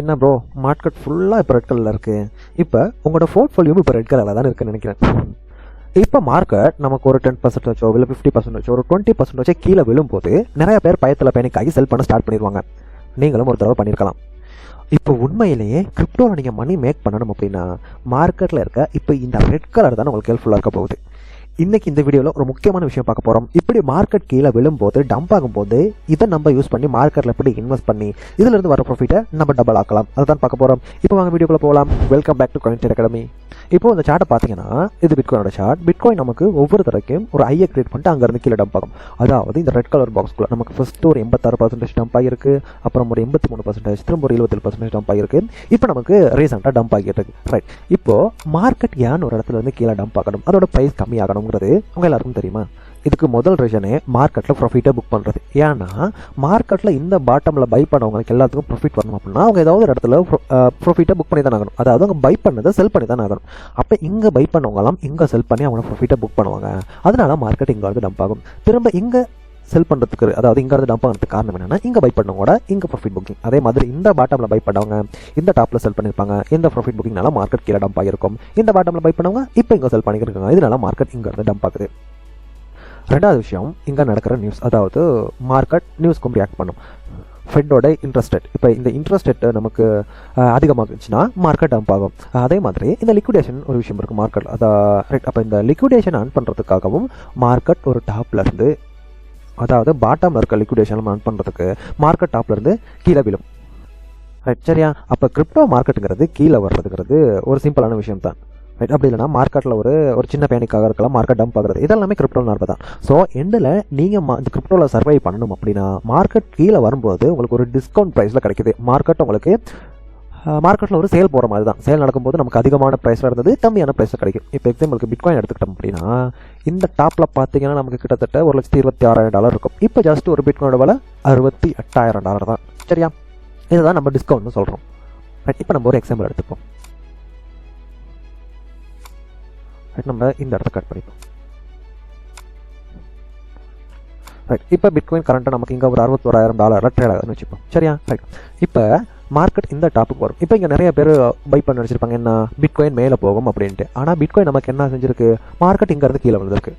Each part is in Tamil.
என்ன ப்ரோ, மார்க்கெட் ஃபுல்லாக இப்போ ரெட் கலரில் இருக்குது. இப்போ உங்களோட போர்ட்ஃபோலியோவும் இப்போ ரெட் கலரில் தான் இருக்குன்னு நினைக்கிறேன். இப்போ மார்க்கெட் நமக்கு ஒரு 10% வச்சோ இல்லை 50% வச்சோ ஒரு 20% வச்சோ கீழே விழும்போது நிறைய பேர் பயத்தில் பேனிக் ஆகி செல் பண்ண ஸ்டார்ட் பண்ணிடுவாங்க. நீங்களும் ஒரு தடவை பண்ணியிருக்கலாம். இப்போ உண்மையிலேயே கிரிப்டோவில் நீங்கள் மணி மேக் பண்ணணும் அப்படின்னா மார்க்கெட்டில் இருக்க இப்போ இந்த ரெட் கலர் தான் உங்களுக்கு ஹெல்ப்ஃபுல்லாக இருக்க போகுது. இன்னைக்கு இந்த வீடியோவில் ஒரு முக்கியமான விஷயம் பார்க்க போகிறோம். இப்படி மார்க்கெட் கீழே விழும்போது டம்ப் ஆகும்போது இதை நம்ம யூஸ் பண்ணி மார்க்கெட்டில் எப்படி இன்வெஸ்ட் பண்ணி இதிலிருந்து வர ப்ராஃபிட்டை நம்ம டபுள் ஆக்கலாம், அதை தான் பார்க்க போகிறோம். இப்போ வாங்க வீடியோக்குள்ள போகலாம். Welcome back to Coin Academy. இப்போ இந்த சார்ட்டை பார்த்தீங்கன்னா இது பிட்காயினோட சார்ட். பிட்காயின் நமக்கு ஒவ்வொரு தடவைக்கும் ஒரு ஐயை கிரியேட் பண்ணிட்டு அங்கேருந்து கீழே டம்ப் ஆகும். அதாவது இந்த ரெட் கலர் பாக்ஸ்க்குள்ள நமக்கு ஃபர்ஸ்ட் ஒரு 86% டம்ப் ஆகிருக்கு, அப்புறம் ஒரு 83%, திரும்ப ஒரு 27% டம்ப் ஆகிருக்கு. இப்போ நமக்கு ரீசெண்டாக டம்ப் ஆகிட்டு இருக்கு. ரைட், இப்போ மார்க்கெட் ஏன் ஒரு இடத்துல வந்து கீழே டம்ப் ஆகணும், அதோட ப்ரைஸ் கம்மியாகணுங்கிறது உங்க எல்லாருக்கும் தெரியுமா? இதுக்கு முதல் ரீசனே மார்க்கெட்டில் ப்ராஃபிட்டை புக் பண்ணுறது. ஏன்னா மார்க்கெட்டில் இந்த பாட்டமில் பை பண்ணவங்களுக்கு எல்லாத்துக்கும் ப்ராஃபிட் வரணும் அப்படின்னா அவங்க ஏதாவது ஒரு இடத்துல ப்ராஃபிட்டை புக் பண்ணி தான் ஆகணும். அதாவது அவங்க பை பண்ணதை செல் பண்ணி தான் ஆகணும். அப்போ இங்கே பை பண்ணவங்களாம் இங்கே செல் பண்ணி அவங்க ப்ராஃபிட்டை புக் பண்ணுவாங்க. அதனால மார்க்கெட் இங்கே வந்து டம்ப் ஆகும். திரும்ப இங்கே செல் பண்ணுறதுக்கு, அதாவது இங்கே இருந்து டம்ப் ஆகிறதுக்கு காரணம் என்னன்னா இங்கே பை பண்ணவங்களோட இங்கே ப்ராஃபிட் புக்கிங். அதே மாதிரி இந்த பாட்டமில் பை பண்ணவங்க இந்த டாப்பில் செல் பண்ணியிருப்பாங்க. இந்த ப்ராஃபிட் புக்கிங்னால மார்க்கெட் கீழே டம்ப் ஆகிருக்கும். இந்த பாட்டமில் பை பண்ணவங்க இப்போ இங்கே செல் பண்ணியிருக்காங்க. இதனால மார்க்கெட் இங்கே இருந்து டம்ப் ஆகுது. ரெண்டாவது விஷயம், இங்கே நடக்கிற நியூஸ், அதாவது மார்க்கெட் நியூஸ்க்கும் ரியாக்ட் பண்ணும். ஃபெட்டோட இன்ட்ரெஸ்ட் ரேட், இப்போ இந்த இன்ட்ரெஸ்ட் ரேட் நமக்கு அதிகமாகிடுச்சுன்னா மார்க்கெட் டம்ப் ஆகும். அதே மாதிரி இந்த லிக்விடேஷன் ஒரு விஷயம் இருக்குது மார்க்கெட். அப்போ இந்த லிக்விடேஷன் ஆன் பண்ணுறதுக்காகவும் மார்க்கெட் ஒரு டாப்லேருந்து, அதாவது பாட்டமில் இருக்க லிக்விடேஷன் ஆன் பண்ணுறதுக்கு மார்க்கெட் டாப்லேருந்து கீழே விழும். ரைட், சரியா? அப்போ கிரிப்டோ மார்க்கெட்டுங்கிறது கீழே வர்றதுங்கிறது ஒரு சிம்பிளான விஷயம் தான். ரைட், அப்படி இல்லைனா மார்க்கெட்டில் ஒரு சின்ன பேனிக்காக இருக்கலாம், மார்க்கெட் டம்ப் ஆகுறது, இதெல்லாமே கிரிப்டோவில் நடப்பது தான். ஸோ எண்டில் நீங்கள் இந்த கிரிப்டோவில் சர்வை பண்ணணும் அப்படின்னா மார்க்கெட் கீழே வரும்போது உங்களுக்கு ஒரு டிஸ்கவுண்ட் ப்ரைஸில் கிடைக்குது. மார்க்கெட்டில் ஒரு சேல் போகிற மாதிரி தான். சேல் நடக்கும்போது நமக்கு அதிகமான ப்ரைஸில் இருந்தது கம்மியான ப்ரைஸில் கிடைக்கும். இப்போ எக்ஸாம்பிளுக்கு பிட்காயின் எடுத்துக்கிட்டோம் அப்படின்னா இந்த டாப்பில் பார்த்தீங்கன்னா நமக்கு கிட்டத்தட்ட $1,26,000 இருக்கும். இப்போ ஜஸ்ட் ஒரு பிட்காயினோட விலை $68,000 தான். சரியா? இதுதான் நம்ம டிஸ்கவுண்ட்னு சொல்கிறோம். ரைட், இப்போ நம்ம ஒரு எக்ஸாம்பிள் எடுத்துப்போம். நம்ம இந்த இடத்த கட் பண்ணிப்போம். ரைட், இப்போ பிட்காயின் கரண்ட்டாக நமக்கு இங்கே ஒரு $61,000 ட்ரேட் ஆகுதுன்னு வச்சுப்போம். சரியா? ரைட், இப்போ மார்க்கெட் இந்த டாப்புக்கு வரும். இப்போ இங்கே நிறைய பேர் பை பண்ண வச்சிருப்பாங்க என்ன, பிட்காயின் மேலே போகும் அப்படின்ட்டு. ஆனால் பிட்காயின் நமக்கு என்ன செஞ்சிருக்கு, மார்க்கெட் இங்கேருந்து கீழே வந்திருக்கு.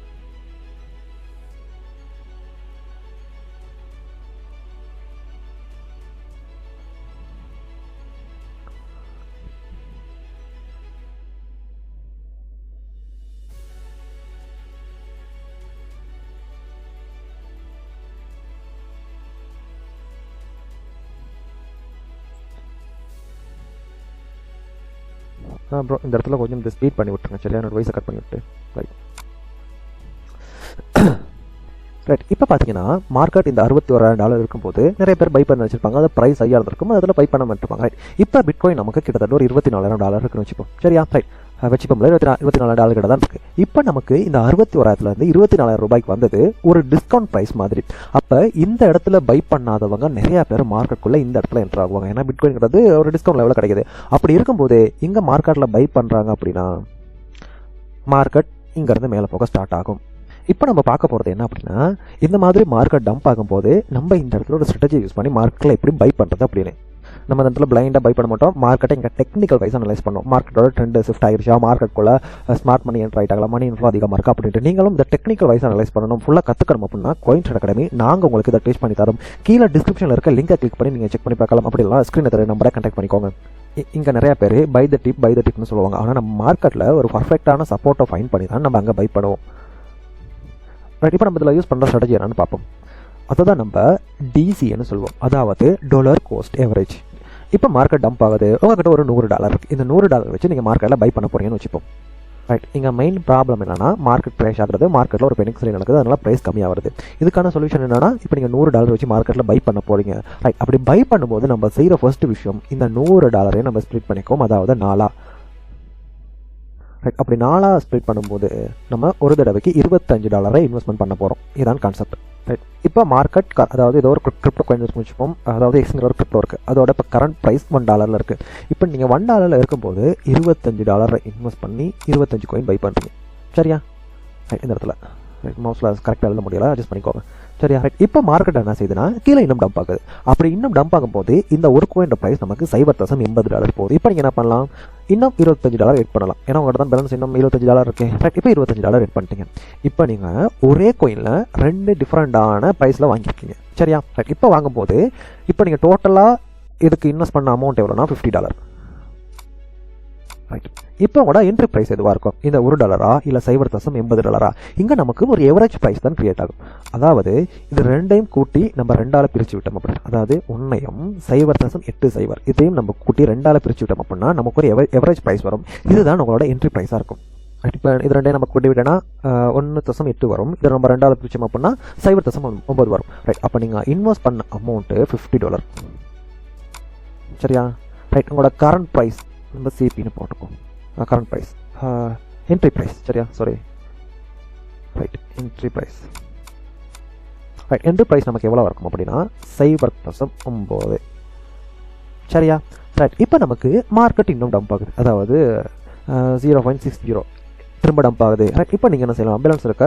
ப்ரோ, இந்த இடத்துல கொஞ்சம் இந்த ஸ்பீட் பண்ணி விட்டுருங்க. சரியா? என்னோட வயசை கட் பண்ணி விட்டு. ரைட் ரைட், இப்போ பார்த்தீங்கன்னா மார்க்கெட் இந்த $61,000 இருக்கும்போது நிறைய பேர் பை பண்ண வச்சிருப்பாங்க. அது ப்ரைஸ் ஹையாக இருந்திருக்கும், அதில் பை பண்ண மாட்டிருப்பாங்க. ரைட், இப்போ பிட்காயின் நமக்கு கிட்டத்தட்ட ஒரு $24,000 இருக்குன்னு வச்சுப்போம். சரியா? ரைட், வச்சுப்போம். $24,000 கிட்ட தான் இருக்குது. இப்போ நமக்கு இந்த 61,000 $24,000 வந்தது ஒரு டிஸ்கவுண்ட் ப்ரைஸ் மாதிரி. அப்போ இந்த இடத்துல பை பண்ணாதவங்க நிறைய பேர் மார்க்கெட்டுக்குள்ளே இந்த இடத்துல என்ட்ரு ஆகுவாங்க. ஏன்னா பிட்காயின்ங்கிறது ஒரு டிஸ்கவுண்ட் லெவலில் கிடைக்குது. அப்படி இருக்கும்போது இங்கே மார்க்கெட்டில் பை பண்ணுறாங்க அப்படின்னா மார்க்கெட் இங்கேருந்து மேலே போக ஸ்டார்ட் ஆகும். இப்போ நம்ம பார்க்க போகிறது என்ன அப்படின்னா, இந்த மாதிரி மார்க்கெட் டம்ப் ஆகும்போது நம்ம இந்த இடத்துல ஒரு ஸ்ட்ராட்டஜி யூஸ் பண்ணி மார்க்கெட்டில் எப்படி பை பண்ணுறது அப்படின்னு. நம்ம இந்த இடத்துல பிளைண்டாக பை பண்ண மாட்டோம். மார்க்கெட்டை இங்கே டெக்னிக்கல் வைஸ் அனலைஸ் பண்ணுவோம். மார்க்கெட்டோட ட்ரெண்ட் ஷிஃப்ட் ஆகிருச்சா, மார்க்கெட்டுக்குள்ள ஸ்மார்ட் மணி என்ட்ரு ஆகிட்டாங்களா, மணி இன்ஃப்ளோ அதிகமாக இருக்கா அப்படின்ட்டு நீங்களும் இந்த டெக்னிக்கல் வைஸ் அனலைஸ் பண்ணணும். ஃபுல்லாக கற்றுக்கணும் அப்படின்னா காயின் அகாடமி நாங்கள் உங்களுக்கு இதை டீச் பண்ணி தரோம். கீழே டிஸ்கிரிப்ஷனில் இருக்க லிங்கை கிளிக் பண்ணி நீங்கள் செக் பண்ணி பார்க்கலாம். அப்படி இல்லை ஸ்க்ரீனில் தர நம்பரை கான்டாக்ட் பண்ணிக்கோங்க. இங்கே நிறைய பேர் பை த டிப்னு சொல்லுவாங்க. ஆனால் நம்ம மார்க்கெட்டில் ஒரு பர்ஃபெக்டான சப்போர்ட்டை ஃபைன் பண்ணி தான் நம்ம அங்கே பை பண்ணுவோம். ரைட், இப்போ நம்ம இதில் யூஸ் பண்ணுற ஸ்ட்ராட்டஜி என்னன்னு பார்ப்போம். அதை தான் நம்ம டிசின்னு சொல்லுவோம், அதாவது டாலர் காஸ்ட் ஆவரேஜ். இப்போ மார்க்கெட் டம்ப் ஆகுது, உங்ககிட்ட ஒரு $100 இருக்குது. இந்த $100 வச்சு நீங்கள் மார்க்கெட்டில் பை பண்ண போறீங்கன்னு வச்சுப்போம். ரைட், இங்கே மெயின் ப்ராப்ளம் என்னன்னா மார்க்கெட் ப்ரைஸ் ஆகிறது, மார்க்கெட்டில் ஒரு பெனிக் சேல் நடக்குது, அதனால ப்ரைஸ் கம்மியாகுது. இதுக்கான சொல்யூஷன் என்னன்னா, இப்போ நீங்கள் $100 வச்சு மார்க்கெட்டில் பை பண்ண போறீங்க. ரைட், அப்படி பை பண்ணும்போது நம்ம செய்கிற ஃபர்ஸ்ட் விஷயம் இந்த $100 நம்ம ஸ்ப்ளிட் பண்ணிக்கோம், அதாவது 4. ரைட், அப்படி 4 ஸ்ப்ளிட் பண்ணும்போது நம்ம ஒரு தடவைக்கு $25 இன்வெஸ்ட்மெண்ட் பண்ண போகிறோம். இதுதான் கான்செப்ட். ரைட், இப்போ மார்க்கெட் அதாவது ஏதோ ஒரு கிரிப்டோ காயின் வச்சுப்போம், அதாவது எக்ஸ்ங்கிற ஒரு கிரிப்டோ இருக்குது, அதோட இப்போ கரண்ட் ப்ரைஸ் $1 இருக்குது. இப்போ நீங்கள் $1 இருக்கும்போது $25 இன்வெஸ்ட் பண்ணி 25 காயின் பை பண்ணுறீங்க. சரியா? ரைட், இந்த இடத்துல ரைட் மவுஸில் கரெக்டாக எழுத முடியல, அட்ஜஸ்ட் பண்ணிக்கோங்க. சரியா? இப்போ மார்க்கெட் என்ன செய்யுதுன்னா கீழே இன்னும் டம்ப் ஆகுது. அப்படி இன்னும் டம்ப் ஆகும்போது இந்த ஒரு கோயின் ப்ரைஸ் நமக்கு $0.80 போகுது. இப்போ நீங்கள் என்ன பண்ணலாம், இன்னும் $25 எட் பண்ணலாம். ஏன்னா உங்கள்கிட்ட தான் பேலன்ஸ் இன்னும் $25 இருக்கு. ரைட், இப்போ $25 எட் பண்ணிட்டீங்க. இப்போ நீங்கள் ஒரே கோயினில் 2 டிஃப்ரெண்டான ப்ரைஸில் வாங்கியிருக்கீங்க. சரியா? ரைட், இப்போ வாங்கும்போது இப்போ நீங்கள் டோட்டலாக இதுக்கு இன்வெஸ்ட் பண்ண அமௌண்ட் எவ்வளோனா $50. ரைட், இப்போ உங்களோட என்ட்ரி ப்ரைஸ் எதுவாக இருக்கும், இந்த $1 இல்லை $0.80? இங்கே நமக்கு ஒரு எவரேஜ் ப்ரைஸ் தான் கிரியேட் ஆகும். அதாவது இது ரெண்டையும் கூட்டி நம்ம 2ஆல் பிரித்து விட்டோம் அப்படின்னா, அதாவது ஒன்றையும் $0.80 இதையும் நம்ம கூட்டி 2ஆல் பிரித்து விட்டோம் அப்படின்னா நமக்கு ஒரு எவரேஜ் ப்ரைஸ் வரும். இதுதான் உங்களோட என்ட்ரி ப்ரைஸாக இருக்கும். இப்போ இது ரெண்டையும் நம்ம கூட்டி விட்டோன்னா 1.8 வரும். இதை நம்ம 2ஆல் பிரிச்சோம் அப்படின்னா $0.9 வரும். ரைட், அப்போ நீங்கள் இன்வெஸ்ட் பண்ண அமௌண்ட்டு $50. சரியா? ரைட், உங்களோட கரண்ட் ப்ரைஸ் நம்ம சிபின்னு போட்டுக்கோம். Current price, entry price. சரியா? Sorry, right, entry price. Right, entry price நமக்கு எவ்வளோ இருக்கும் அப்படின்னா $0.9. சரியா? ரைட், இப்போ நமக்கு மார்க்கெட் இன்னும் டம்ப் ஆகுது. அதாவது 0.60 திரும்ப டம்ப் ஆகுது. ரைட், இப்போ நீங்கள் என்ன செய்யலாம், பேலன்ஸ் இருக்க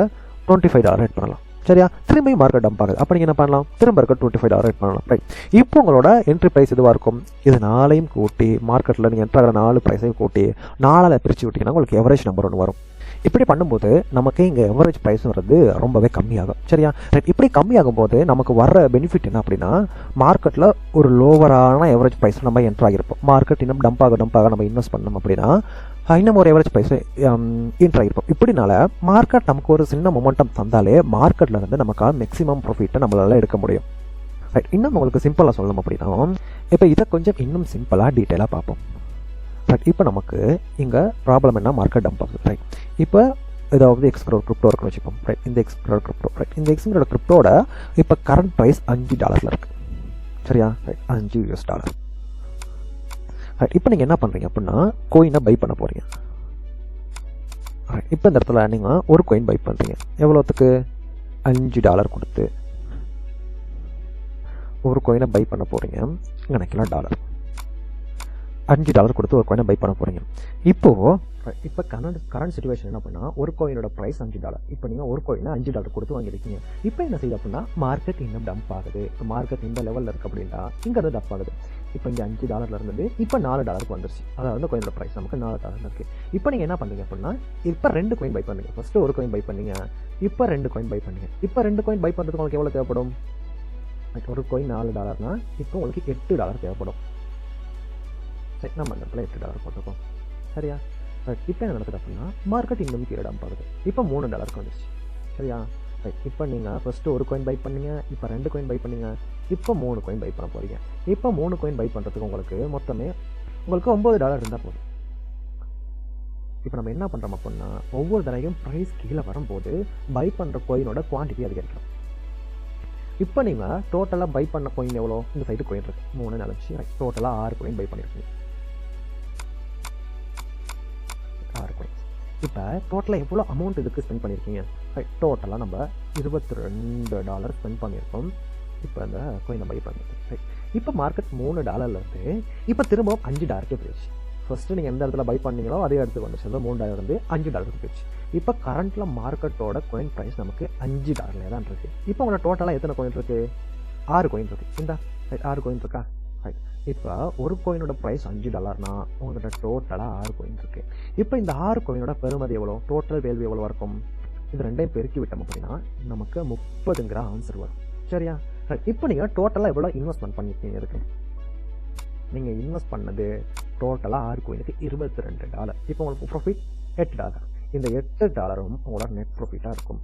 $25 ரேட் பண்ணலாம். சரியா? திரும்பி மார்க்கெட் டம்ப் ஆகுது. அப்போ நீங்கள் என்ன பண்ணலாம், திரும்ப இருக்க $25 ரேட் பண்ணலாம். ரைட், இப்போ உங்களோட என்ட்ரி ப்ரைஸ் எதுவாக இருக்கும், இது 4ஐயும் கூட்டி மார்க்கெட்டில் நீங்கள் என்ட்ராகிற 4 ப்ரைஸையும் கூட்டி 4ஆல் பிரித்து விட்டிங்கன்னா உங்களுக்கு எவரேஜ் நம்பர் ஒன்று வரும். இப்படி பண்ணும்போது நமக்கு இங்கே எவரேஜ் ப்ரைஸ் வர்றது ரொம்பவே கம்மியாகும். சரியா? ரைட், இப்படி கம்மியாகும் போது நமக்கு வர பெனிஃபிட் என்ன அப்படின்னா, மார்க்கெட்டில் ஒரு லோவரான எவரேஜ் ப்ரைஸ் நம்ம என்ட்ராகிருப்போம். மார்க்கெட் இன்னும் டம்ப் ஆக நம்ம இன்வெஸ்ட் பண்ணோம் அப்படின்னா இன்னும் ஒரு எவரேஜ் ப்ரைஸ் என்ட்ராகிருப்போம். இப்படினால மார்க்கெட் நமக்கு ஒரு சின்ன மொமெண்டம் தந்தாலே மார்க்கெட்டில் இருந்து நமக்கு மேக்ஸிமம் ப்ராஃபிட்டை நம்மளால் எடுக்க முடியும். ரைட், இன்னும் உங்களுக்கு சிம்பிளாக சொல்லணும் அப்படின்னா, இப்போ இதை கொஞ்சம் இன்னும் சிம்பிளாக டீட்டெயிலாக பார்ப்போம். ரைட், இப்போ நமக்கு இங்கே ப்ராப்ளம் என்ன, மார்க்கெட் டம்ப் ஆகுது. ரைட், இப்போ ஏதாவது எக்ஸ்க்ரோர் கிரிப்டோ இருக்குன்னு வச்சுப்போம். ரைட், இந்த எக்ஸ்க்ரோர் கிரிப்டோ, ரைட், இந்த எக்ஸ்க்ரோர் கிரிப்டோட இப்போ கரண்ட் ப்ரைஸ் $5 இருக்குது. சரியா? ரைட், $5. ரைட், இப்போ நீங்கள் என்ன பண்ணுறீங்க அப்படின்னா கோயினை பை பண்ண போகிறீங்க. ரைட், இப்போ இந்த இடத்துல நீங்கள் ஒரு கோயின் பை பண்ணுறீங்க. எவ்வளோத்துக்கு, $5 கொடுத்து ஒரு கோயினை பை பண்ண போகிறீங்க. கணக்கில் $5 கொடுத்து ஒரு கோயினை பை பண்ண போகிறீங்க. இப்போ கரண்ட் சிச்சுவேஷன் என்ன பண்ணால், ஒரு கோயினோட ப்ரைஸ் $5. இப்போ நீங்கள் ஒரு கோயினை $5 கொடுத்து வாங்கியிருக்கீங்க. இப்போ என்ன செய்யுது அப்படின்னா மார்க்கெட் இன்னும் டம்ப் ஆகுது. இப்போ மார்க்கெட் இந்த லெவலில் இருக்குது அப்படின்னா இங்கே டம்ப் ஆகுது. இப்போ இங்கே $5 இருந்தது, இப்போ $4 வந்துருச்சு. அதாவது கோயினோட ப்ரைஸ் நமக்கு $4 இருக்குது. இப்போ நீங்கள் என்ன பண்ணுறீங்க அப்படின்னா, இப்போ 2 கோயின் பை பண்ணுங்க. ஃபஸ்ட்டு ஒரு கோயின் பை பண்ணீங்க, இப்போ 2 கோயின் பை பண்ணுங்க. இப்போ 2 கோயின் பை பண்ணுறதுக்கு உங்களுக்கு எவ்வளோ தேவைப்படும், ஒரு கோயின் $4னா இப்போ உங்களுக்கு $8 தேவைப்படும். சரி, நம்ம அந்த இடத்துல $8 போட்டுக்கோம். சரியா? ரைட், இப்போ என்ன நடக்குது அப்படின்னா மார்க்கெட் இன்னும் கீழே டம்ப் ஆகுது. இப்போ $3 வந்துருச்சு. சரியா? ரைட், இப்போ நீங்கள் ஃபஸ்ட்டு ஒரு கோயின் பை பண்ணீங்க, இப்போ 2 கோயின் பை பண்ணீங்க, இப்போ 3 கோயின் பை பண்ண போகிறீங்க. இப்போ 3 கோயின் பை பண்ணுறதுக்கு உங்களுக்கு மொத்தமே உங்களுக்கு $9 இருந்தால் போதும். இப்போ நம்ம என்ன பண்ணுறோம் அப்படின்னா, ஒவ்வொரு தடவையும் ப்ரைஸ் கீழே வரும்போது பை பண்ணுற கோயினோட குவான்டிட்டி அதிகரிக்கும். இப்போ நீங்கள் டோட்டலாக பை பண்ண கோயின் எவ்வளோ, இந்த சைடு கோயின் இருக்குது 3 4 ரைட், டோட்டலாக 6 கோயின் பை பண்ணியிருக்கீங்க. 6 கோயின். இப்போ டோட்டலாக எவ்வளோ அமௌண்ட் இதுக்கு ஸ்பெண்ட் பண்ணியிருக்கீங்க, ரைட், டோட்டலாக நம்ம $22 ஸ்பெண்ட் பண்ணியிருக்கோம். இப்போ அந்த கோயினை பை பண்ணியிருக்கோம். ரைட், இப்போ மார்க்கெட் $3 இப்போ திரும்பவும் $5 போயிடுச்சு. ஃபஸ்ட்டு நீங்கள் எந்த இடத்துல பை பண்ணீங்களோ அதே இடத்துக்கு வந்துச்சு. அந்த $3 இருந்து $5 போயிடுச்சு. இப்போ கரண்ட்டில் மார்க்கெட்டோட கோயின் ப்ரைஸ் நமக்கு $5 தான் இருக்குது. இப்போ உங்களோட டோட்டலாக எத்தனை கோயின் இருக்குது, 6 கோயின் இருக்குது. இந்த ரைட், 6 கோயின் இருக்கா? ரைட், இப்போ ஒரு கோயினோட ப்ரைஸ் $5னா உங்கள்கிட்ட டோட்டலாக 6 கோயின் இருக்குது. இப்போ இந்த 6 கோயினோட பெறுமதி எவ்வளோ, டோட்டல் வேல்யூ எவ்வளோ இருக்கும், இது ரெண்டையும் பெருக்கி விட்டோம் அப்படின்னா நமக்கு 30ங்கிற ஆன்சர் வரும். சரியா? ரைட், இப்போ நீங்கள் டோட்டலாக எவ்வளோ இன்வெஸ்ட்மெண்ட் பண்ணியிருக்கீங்க இருக்கு, நீங்கள் இன்வெஸ்ட் பண்ணது டோட்டலாக 6 கோயினுக்கு $22. இப்போ உங்களுக்கு ப்ராஃபிட் $8. இந்த $8 உங்களோட நெட் ப்ராஃபிட்டாக இருக்கும்.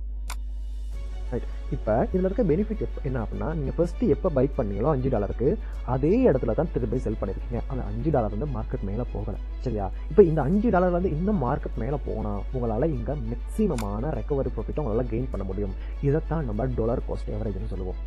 ரைட், இப்போ இதில் இருக்க பெனிஃபிட் என்ன அப்படின்னா, நீங்கள் ஃபஸ்ட்டு எப்போ பை பண்ணீங்களோ $5க்கு அதே இடத்துல தான் திருப்பி செல் பண்ணியிருக்கீங்க. அந்த $5 வந்து மார்க்கெட் மேலே போகலை. சரியா? இப்போ இந்த $5 வந்து இன்னும் மார்க்கெட் மேலே போனால் உங்களால் இங்கே மேக்ஸிமமான ரெக்கவரி ப்ராஃபிட்டை உங்களால் கெயின் பண்ண முடியும். இதைத்தான் நம்ம டாலர் காஸ்ட் எவரேஜ்னு சொல்லுவோம்.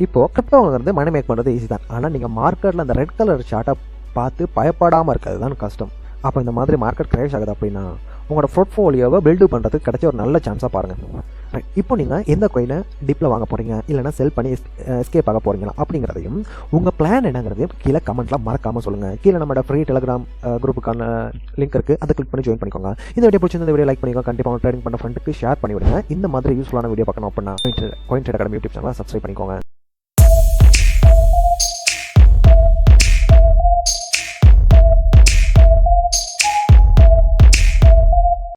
இப்போது கிரிப்டோ வாங்குறது மணி மேக் பண்ணுறது ஈஸி தான். ஆனால் நீங்கள் மார்க்கெட்டில் அந்த ரெட் கலர் சார்ட்டை பார்த்து பயப்படாமல் இருக்கிறது தான் கஷ்டம். அப்போ இந்த மாதிரி மார்க்கெட் கிராஷ் ஆகுது அப்படின்னா உங்களோட போர்ட்ஃபோலியோவை பில்டு பண்ணுறதுக்கு கிடைச்ச ஒரு நல்ல சான்ஸாக பாருங்கள். ரைட், இப்போ நீங்கள் எந்த கோயினை டிப்பில் வாங்க போகிறீங்க இல்லைனா செல் பண்ணி எஸ்கேப் ஆக போகிறீங்களா அப்படிங்கிறதையும் உங்கள் பிளான் என்னங்கிறதையும் கீழே கமெண்ட்டில் மறக்காமல் சொல்லுங்கள். கீழே நம்மளோட ஃப்ரீ டெலிகிராம் குரூப்புக்கான லிங்க் இருக்குது, அதை கிளிக் பண்ணி ஜாயின் பண்ணிக்கோங்க. இந்த வீடியோ பிடிச்சிருந்த வீடியோ லைக் பண்ணிக்கோங்க. கண்டிப்பாக ட்ரேடிங் பண்ண ஃப்ரெண்டுக்கு ஷேர் பண்ணி விடுங்க. இந்த மாதிரி யூஸ்ஃபுல்லான வீடியோ பார்க்கணும் அப்படின்னா கோயின் ட்ரேட் அகாடமி யூடியூப் சேனலை சப்ஸ்கிரைப் பண்ணிக்கோங்க.